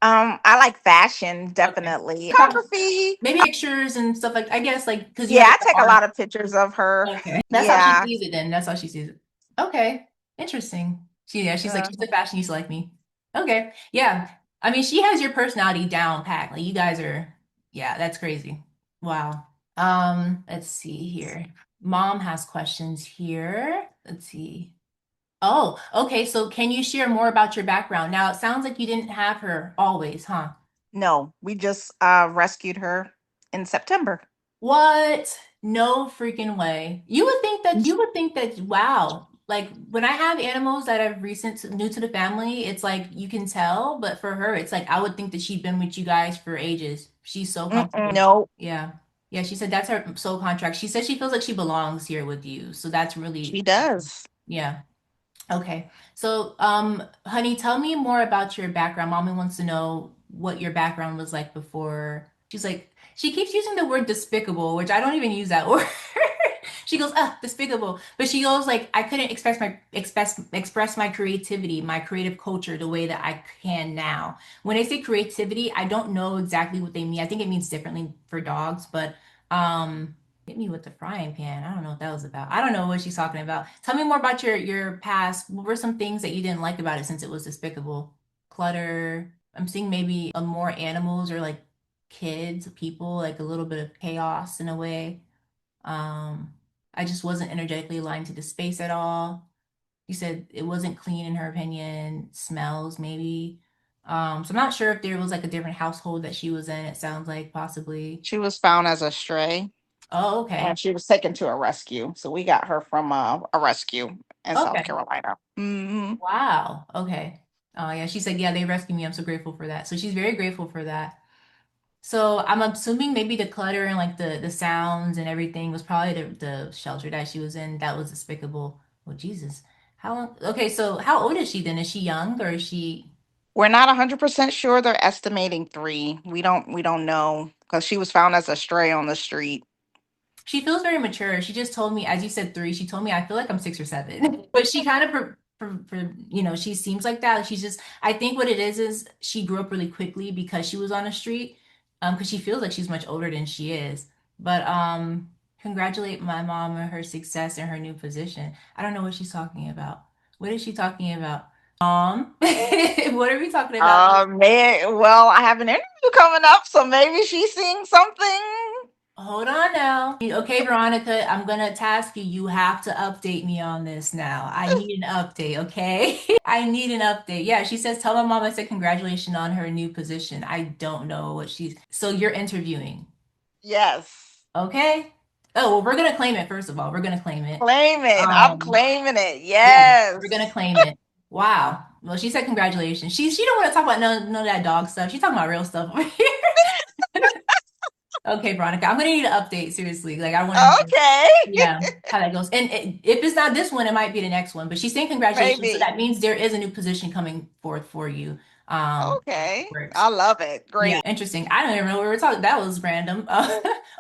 I like fashion, Okay. definitely. Probably Photography. maybe pictures and stuff like I guess like because you Yeah, have I the take a art. lot of pictures of her. Okay. That's how she Yeah. sees it then. That's how she sees it. Okay. Interesting. She's like, Uh, she's a fashionista like me. Okay. Yeah. I mean, she has your personality down pat. Like you guys are, yeah, that's crazy. Wow. Let's see here. Mom has questions here. Let's see. Oh, okay. So can you share more about your background? Now it sounds like you didn't have her always, huh? no, we just rescued her in September. What? No freaking way. You would think that, wow. Like when I have animals that are new to the family, it's like you can tell, but for her, it's like I would think that she'd been with you guys for ages. She's so Mm-mm, comfortable. no, Yeah. Yeah, she said that's her sole contract. She said she feels like she belongs here with you. So that's she really, does. yeah. Okay. So, honey, tell me more about your background. Mommy wants to know what your background was like before. She's like, she keeps using the word despicable, which I don't even use that word. She goes, despicable. But she goes like, I couldn't express my creativity, my creative culture the way that I can now. When they say creativity, I don't know exactly what they mean. I think it means differently for dogs, but hit me with the frying pan. I don't know what that was about. I don't know what she's talking about. Tell me more about your past. What were some things that you didn't like about it since it was despicable? Clutter. I'm seeing maybe more animals or like kids, people, like a little bit of chaos in a way. Um, I just wasn't energetically aligned to the space at all. You said it wasn't clean in her opinion, smells maybe. So I'm not sure if there was like a different household that she was in. It sounds like possibly. She was found as a stray, Oh, and okay. she was taken to a rescue. So we got her from a rescue in South Okay. Carolina. Hmm. Wow. Okay. Oh yeah, she said, yeah, they rescued me. I'm so grateful for that. So she's very grateful for that. So I'm assuming maybe the clutter and like the sounds and everything was probably the shelter that she was in. That was despicable. Oh Jesus. How long? Okay, so how old is she then? Is she young or is she? We're not 100% sure. They're estimating 3. We don't know because she was found as a stray on the street. She feels very mature. She just told me, as you said, 3. She told me I feel like I'm 6 or 7, but she kind of, she seems like that. She's just, I think what it is she grew up really quickly because she was on the street, because she feels like she's much older than she is. But congratulate my mom on her success in her new position. I don't know what she's talking about. What is she talking about? What are we talking about? Man, well, I have an interview coming up, so maybe she's seeing something. Hold on now. Okay, Veronica, I'm gonna task you. You have to update me on this now. I need an update, okay? I need an update. Yeah, she says, tell my mom I said congratulations on her new position. I don't know what she's. So you're interviewing, Yes. okay? Oh, well, we're gonna claim it, first of all. We're gonna claim it. Claim it. I'm Um, claiming it. yeah, we're gonna Yes. claim it. Wow. Well, she said congratulations. She don't want to talk about none of that dog stuff. She's talking about real stuff over here. Okay, Veronica, I'm gonna need an update, seriously. Like I want to know. Okay. Yeah, how that goes. And if it's not this one, it might be the next one. But she's saying congratulations. So Maybe. that means there is a new position coming forth for you. Okay. Works. I love it. Yeah, Great. interesting. I don't even know what we were talking. That was random.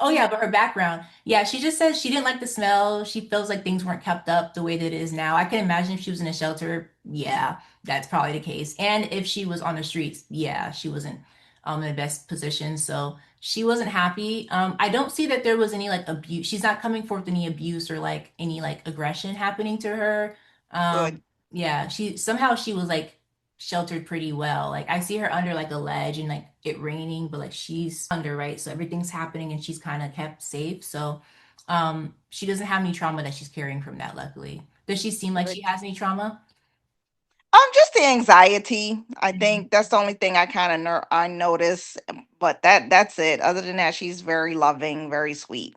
Oh yeah, but her background. Yeah, she just says she didn't like the smell. She feels like things weren't kept up the way that it is now. I can imagine if she was in a shelter. Yeah, that's probably the case. And if she was on the streets, yeah, she wasn't in the best position. So she wasn't happy. I don't see that there was any like abuse. She's not coming forth any abuse or like any like aggression happening to her. Good. Yeah, she was like sheltered pretty well. Like I see her under like a ledge and like it raining, but like she's under, right? So everything's happening and she's kind of kept safe. So she doesn't have any trauma that she's carrying from that, luckily. Does she seem like Good. she has any trauma? Just the anxiety. I Mhm. think that's the only thing I kind of I notice, but that's it. Other than that, she's very loving, very sweet.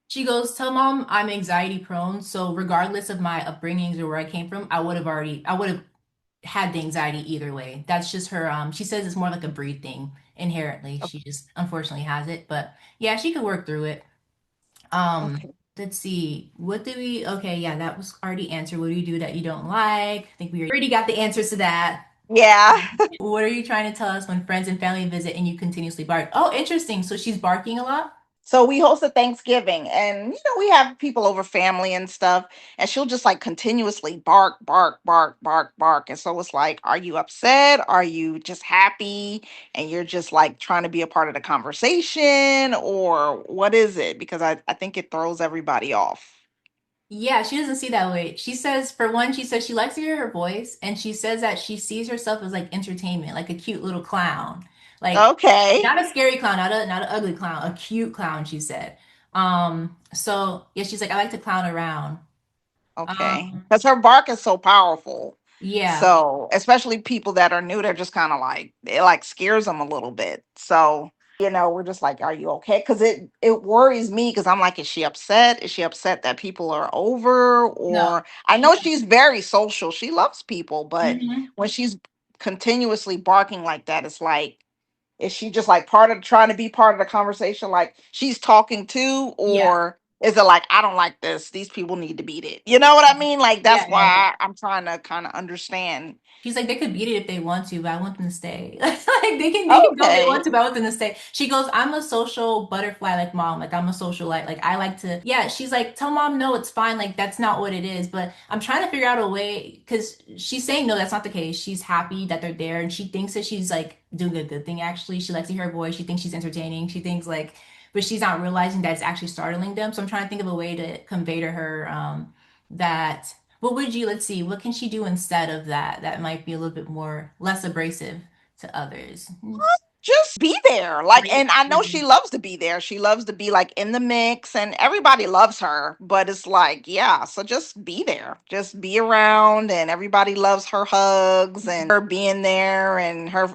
She goes, tell mom I'm anxiety prone. So regardless of my upbringings or where I came from, I would have had the anxiety either way. That's just her, she says it's more like a breed thing inherently. O- She just unfortunately has it. But yeah, she could work through it. Um, Okay. let's see. Okay, yeah, that was already answered. What do you do that you don't like? I think we already got the answers to that. Yeah. What are you trying to tell us when friends and family visit and you continuously bark? Oh, interesting. So she's barking a lot? So we hosted Thanksgiving, and we have people over, family and stuff, and she'll just like continuously bark, bark, bark, bark, bark. And so it's like, are you upset? Are you just happy and you're just like trying to be a part of the conversation, or what is it? Because I think it throws everybody off. Yeah, she doesn't see that way. She says, for one, she says she likes to hear her voice, and she says that she sees herself as like entertainment, like a cute little clown. Like Okay. not a scary clown, not an ugly clown, a cute clown, she said. So yeah, she's like, I like to clown around. Okay. Um, Because her bark is so powerful. yeah, So, especially people that are new, they're just kind of like, it like scares them a little bit. So, we're just like, are you okay? Because it worries me because I'm like, is she upset? Is she upset that people are over? no. Or I know she's very social. She loves people, but Hmm. when she's continuously barking like that, it's like, is she just like part of trying to be part of the conversation, like she's talking to, Yeah. or is it like, I don't like this, these people need to beat it? You know what I mean? Like Yeah, that's yeah, yeah. why I'm trying to kind of understand. She's like, they could beat it if they want to, but I want them to stay. Like they can go if they want Okay. to, but I want them to stay. She goes, I'm a social butterfly like mom. Like I'm a socialite. Like I like to, yeah, she's like, tell mom no, it's fine. Like that's not what it is. But I'm trying to figure out a way because she's saying no, that's not the case. She's happy that they're there and she thinks that she's like doing a good thing actually. She likes to hear her voice. She thinks she's entertaining. She thinks like, but she's not realizing that it's actually startling them. So I'm trying to think of a way to convey to her that what would you, let's see, what can she do instead of that that might be a little bit more less abrasive to others? Just be there, like, and I know she loves to be there, she loves to be like in the mix, and everybody loves her, but it's like, yeah, so just be there, just be around, and everybody loves her hugs and her being there and her,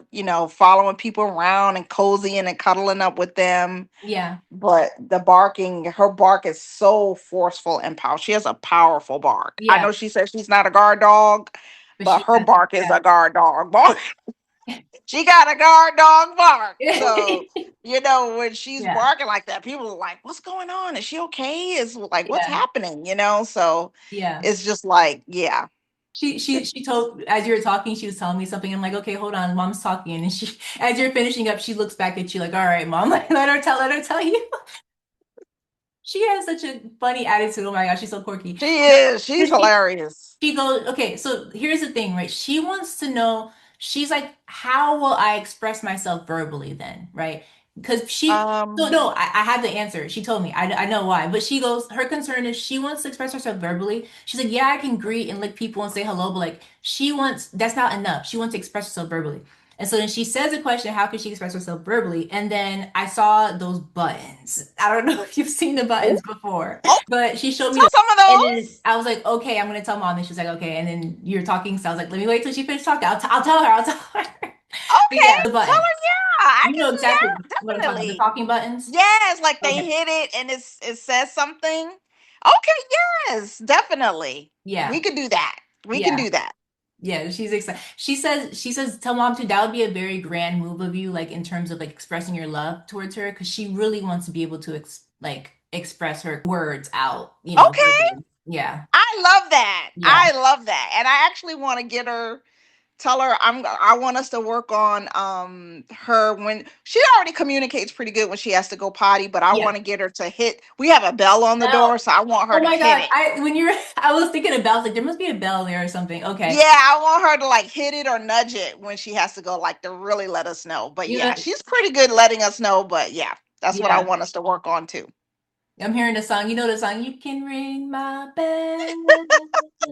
following people around and cozying and cuddling up with them. Yeah, But the barking, her bark is so forceful and powerful. She has a powerful bark. I yeah, know she says she's not a guard dog, but but she her has, bark is yeah. a guard dog bark. She got a guard dog bark. So, when she's Yeah, barking like that, people are like, what's going on? Is she okay? Is like, what's yeah, happening? So yeah. it's just like, yeah. She told, as you were talking, she was telling me something. I'm like, okay, hold on, mom's talking. And she, as you're finishing up, she looks back at you like, all right, mom, like, let her tell you. She has such a funny attitude. Oh my gosh, she's so quirky. She is. She's Because hilarious. she goes, okay, so here's the thing, right? She wants to know, she's like, how will I express myself verbally then, right? Because so Um, no, I had the answer. She told me, I know why. But she goes, her concern is she wants to express herself verbally. She's like, yeah, I can greet and lick people and say hello, but like, she wants, that's not enough. She wants to express herself verbally. And so then she says a question, how can she express herself verbally? And then I saw those buttons. I don't know if you've seen the oh, buttons before, but she showed me tell some of and then those. I was like, okay, I'm gonna tell mom. And she's like, okay. And then you're talking, so I was like, let me wait till she finishes talking. I'll tell her. I'll tell her. But Okay, yeah, the tell button. her, yeah, I You can know do exactly that. what I'm talking about. The Definitely. talking buttons. Yes, like they Okay. hit it and it says something. Okay, yes, definitely. We Yeah. could do that. We can Yeah. do that. Yeah. She's excited. She says, tell mom too, that would be a very grand move of you, like in terms of like expressing your love towards her, because she really wants to be able to express her words out, Okay. verbally. Yeah. I love that. Yeah. I love that. And I actually want to get her, tell her I want us to work on her when she already communicates pretty good when she has to go potty, but I Yeah. want to get her to hit, we have a bell on the door, Bell. so I want her Oh to my hit God. it. I was thinking about like there must be a bell there or something. Yeah, Okay. I want her to like hit it or nudge it when she has to go, like to really let us know. But You yeah, know, she's pretty good letting us know. But yeah, that's what I yeah. want us to work on too. I'm hearing the song. You know the song, You Can Ring My Bell,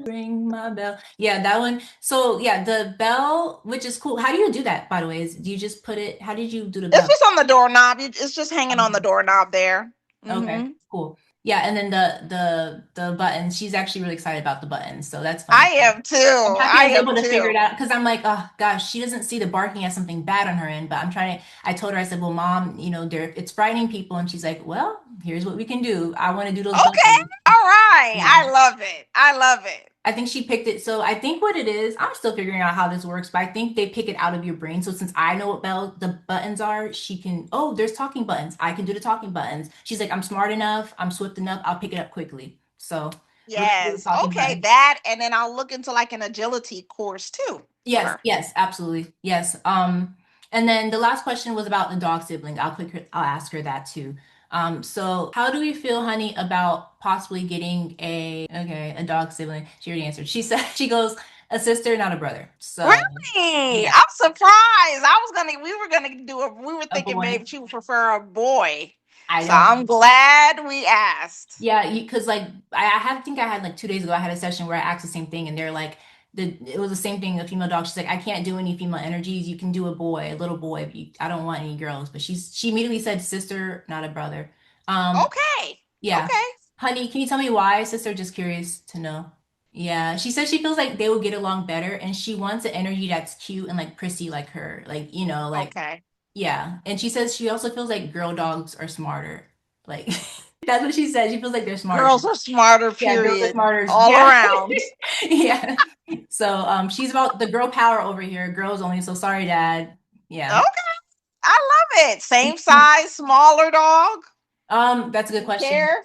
ring my bell. Yeah, that one. So yeah, the bell, which is cool. How do you do that, by the way? Do you just put it, how did you do the It's bell? just on the doorknob. It's just hanging on the Um, doorknob there. Okay, Hmm. cool. Yeah, and then the buttons. She's actually really excited about the buttons, so that's I funny. am I'm too. happy I I was am able to figure it too. out because I'm like, oh gosh, she doesn't see the barking as something bad on her end. But I'm trying to, I told her, I said, well, mom, it's frightening people. And she's like, well, here's what we can do. I want to do those Okay. buttons. All right. Yeah. I love it. I love it. I think she picked it. So I think what it is, I'm still figuring out how this works, but I think they pick it out of your brain. So since I know what the buttons are, she can, oh, there's talking buttons. I can do the talking buttons. She's like, I'm smart enough, I'm swift enough, I'll pick it up quickly. So we're gonna do the Yes. talking Okay. buttons. That, and then I'll look into like an agility course too for Yes, her. yes, absolutely. Yes. And then the last question was about the dog sibling. I'll ask her that too. So how do we feel, honey, about possibly getting a dog sibling? She already answered. She said she goes, a sister, not a brother. So Really? yeah, I'm surprised. We were a thinking boy. maybe she would prefer a boy. I So know. I'm glad we asked. Yeah, because like think I had like 2 days ago, I had a session where I asked the same thing, and they're like, it was the same thing. A female dog. She's like, I can't do any female energies. You can do a boy, a little boy, but I don't want any girls. But she immediately said sister, not a brother. Um, Okay. yeah, Okay. honey, can you tell me why, sister? Just curious to know. Yeah, she says she feels like they will get along better, and she wants an energy that's cute and like prissy like her, like like Okay. yeah. And she says she also feels like girl dogs are smarter. Like that's what she said. She feels like they're smarter. Girls are smarter, Yeah, girls are period. smarter. All Yeah. around. Yeah. So she's about the girl power over here, girls only. So sorry, Dad. Yeah. Okay. I love it. Same size, smaller dog. That's a good question. Care?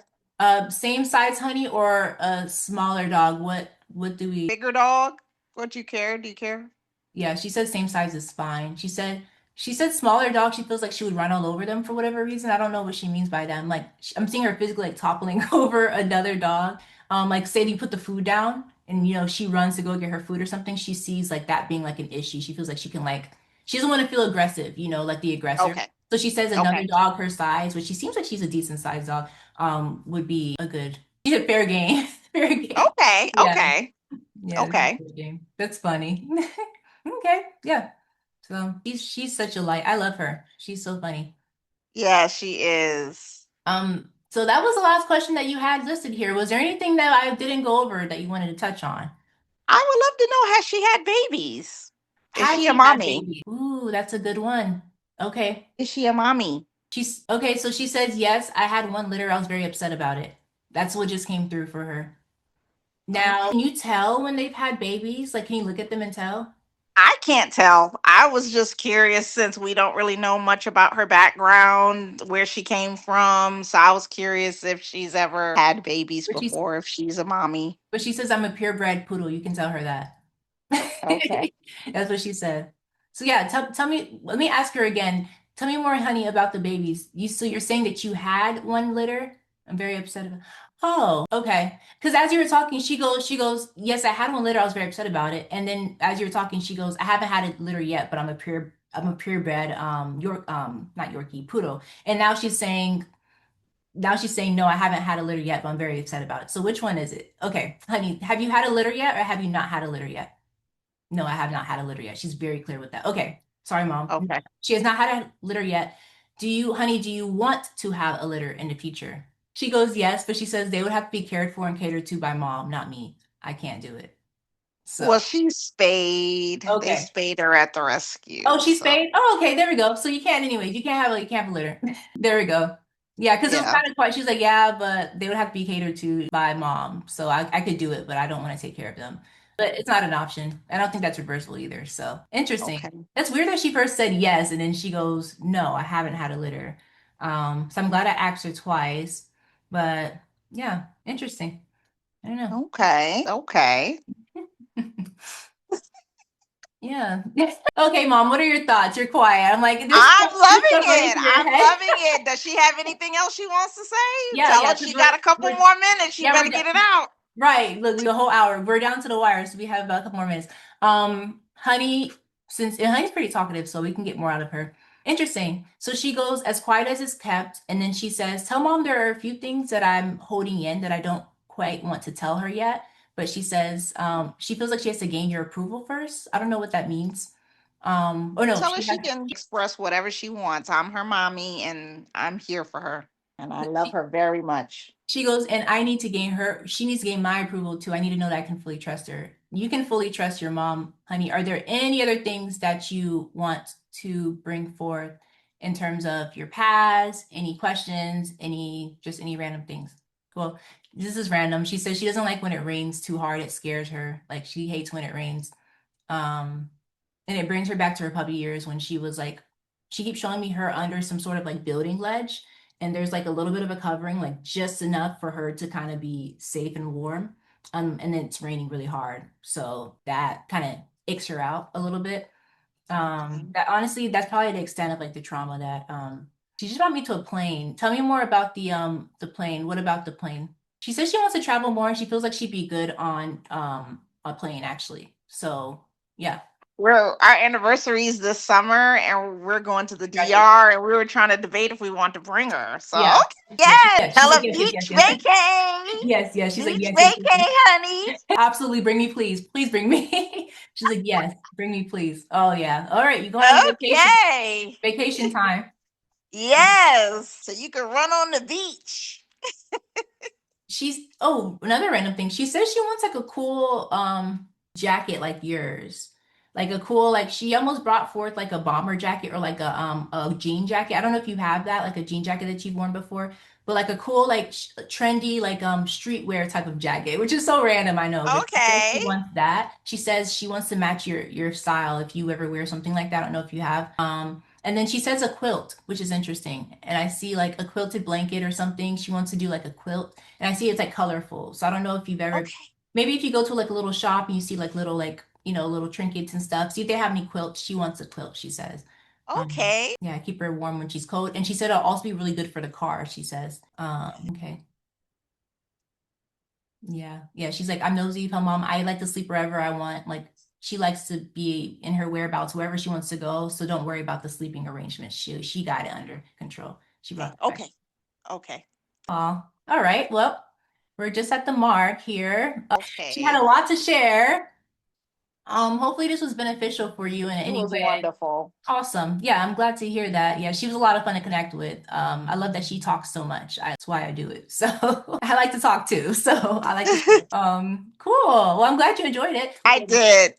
Same size, honey, or a smaller dog? What do we Bigger dog? What you care? Do you care? Yeah, she said same size is fine. She said smaller dog, she feels like she would run all over them for whatever reason. I don't know what she means by that. I'm seeing her physically like toppling over another dog. Like say you put the food down and she runs to go get her food or something. She sees like that being like an issue. She feels like she doesn't want to feel aggressive, like the aggressor. Okay. So she says another Okay. dog her size, which she seems like she's a decent sized dog, would be she's a fair game. Fair game. Okay. Yeah. Okay. Yeah, this is a Okay. good game. That's funny. Okay, yeah. So she's such a light. I love her. She's so funny. Yeah, she is. So that was the last question that you had listed here. Was there anything that I didn't go over that you wanted to touch on? I would love to know, has she had babies? Is Has she a she had mommy? babies? Ooh, that's a good one. Okay. Is she a mommy? She's okay, so she says, yes, I had one litter. I was very upset about it. That's what just came through for her. Now, Okay. can you tell when they've had babies? Like, can you look at them and tell? I can't tell. I was just curious since we don't really know much about her background, where she came from. So I was curious if she's ever had babies But she's before, if she's a mommy. But she says I'm a purebred poodle. You can tell her that. Okay. That's what she said. So yeah, tell me. Let me ask her again. Tell me more, honey, about the babies. You're saying that you had one litter? I'm very upset about. Oh, okay. Because as you were talking, she goes, yes, I had one litter. I was very upset about it. And then as you were talking, she goes, I haven't had a litter yet, but I'm a purebred not Yorkie poodle. And now she's saying, no, I haven't had a litter yet, but I'm very upset about it. So which one is it? Okay, honey, have you had a litter yet or have you not had a litter yet? No, I have not had a litter yet. She's very clear with that. Okay, sorry, mom. Okay. She has not had a litter yet. Honey, do you want to have a litter in the future? She goes, yes, but she says they would have to be cared for and catered to by mom, not me. I can't do it. So, Well, she's spayed. They okay. spayed her at the Oh, rescue. she's So, spayed? Oh, okay, there we go. So you can't anyways. You can't have a litter. There we go. Yeah, because it was yeah. kind of quite, she was like, yeah, but they would have to be catered to by mom. So I could do it, but I don't want to take care of them. But it's not an option. I don't think that's reversible either. So interesting. Okay. That's weird that she first said yes and then she goes, no, I haven't had a litter. So I'm glad I asked her twice. But yeah, interesting. I don't know. Okay. Okay. Yeah. Okay, mom, what are your thoughts? You're quiet. I'm like, I'm there's loving stuff running it. through your I'm head. loving it. Does she have anything else she wants to say? Yeah, Tell yeah, her because she got a couple more minutes. She better we're get it out. right. Look, the whole hour. We're down to the wire, so we have about a couple more minutes. Honey, and Honey's pretty talkative, so we can get more out of her. Interesting. So she goes as quiet as it's kept, and then she says, "Tell mom there are a few things that I'm holding in that I don't quite want to tell her yet." But she says, she feels like she has to gain your approval first. I don't know what that means. Oh no, Tell her she can express whatever she wants. I'm her mommy and I'm here for her. And I love her very much. She goes, and she needs to gain my approval too. I need to know that I can fully trust her. You can fully trust your mom, honey. Are there any other things that you want to bring forth in terms of your past, any questions, any random things? Well, this is random. She says she doesn't like when it rains too hard. It scares her. Like she hates when it rains. Um, and it brings her back to her puppy years when she was like, she keeps showing me her under some sort of like building ledge. And there's like a little bit of a covering, like just enough for her to kind of be safe and warm. And then it's raining really hard. So that kind of icks her out a little bit. Okay. That honestly, that's probably the extent of like the trauma She just brought me to a plane. Tell me more about the plane. What about the plane? She says she wants to travel more and she feels like she'd be good on a plane actually. So yeah. Well, our anniversary is this summer, and we're going to the Congratulations. DR, and we were trying to debate if we want to bring her. So, Yeah. okay, Yeah, yes, yeah. She's tell like, her yes, yes, yes, beach yes. vacay, Yes, yes. She's like, beach yes, yes, yes, vacay, yes. honey. Absolutely. Bring me, please. Please bring me. She's like, yes, bring me, please. Oh yeah. All right, you going on vacation. Okay, Vacation time. yes, so you can run on the beach. She's oh, another random thing. She says she wants like a cool jacket like yours. Like a cool like she almost brought forth like a bomber jacket or like a jean jacket. I don't know if you have that, like a jean jacket that you've worn before, but like a cool like trendy like streetwear type of jacket, which is so random, I know, but she says she Okay, wants that. She says she wants to match your style if you ever wear something like that. I don't know if you have. And then she says a quilt, which is interesting. And I see like a quilted blanket or something. She wants to do like a quilt. And I see it's like colorful. So I don't know if you've ever, okay, maybe if you go to like a little shop and you see like little like, little trinkets and stuff. See if they have any quilts. She wants a quilt, she says. okay, Yeah, keep her warm when she's cold. And she said it'll also be really good for the car, she says. Okay. Yeah. Yeah. She's like, I'm nosy, her mom. I like to sleep wherever I want. Like she likes to be in her whereabouts wherever she wants to go. So don't worry about the sleeping arrangements. She got it under control. She brought okay, that back. okay, okay, Oh, all right. Well, we're just at the mark here. She had okay. a lot to share. Hopefully this was beneficial for you in It any was way. wonderful. Awesome. Yeah, I'm glad to hear that. Yeah, she was a lot of fun to connect with. I love that she talks so much. That's why I do it. So I like to talk too. So I like to share. Cool. Well, I'm glad you enjoyed it. I did.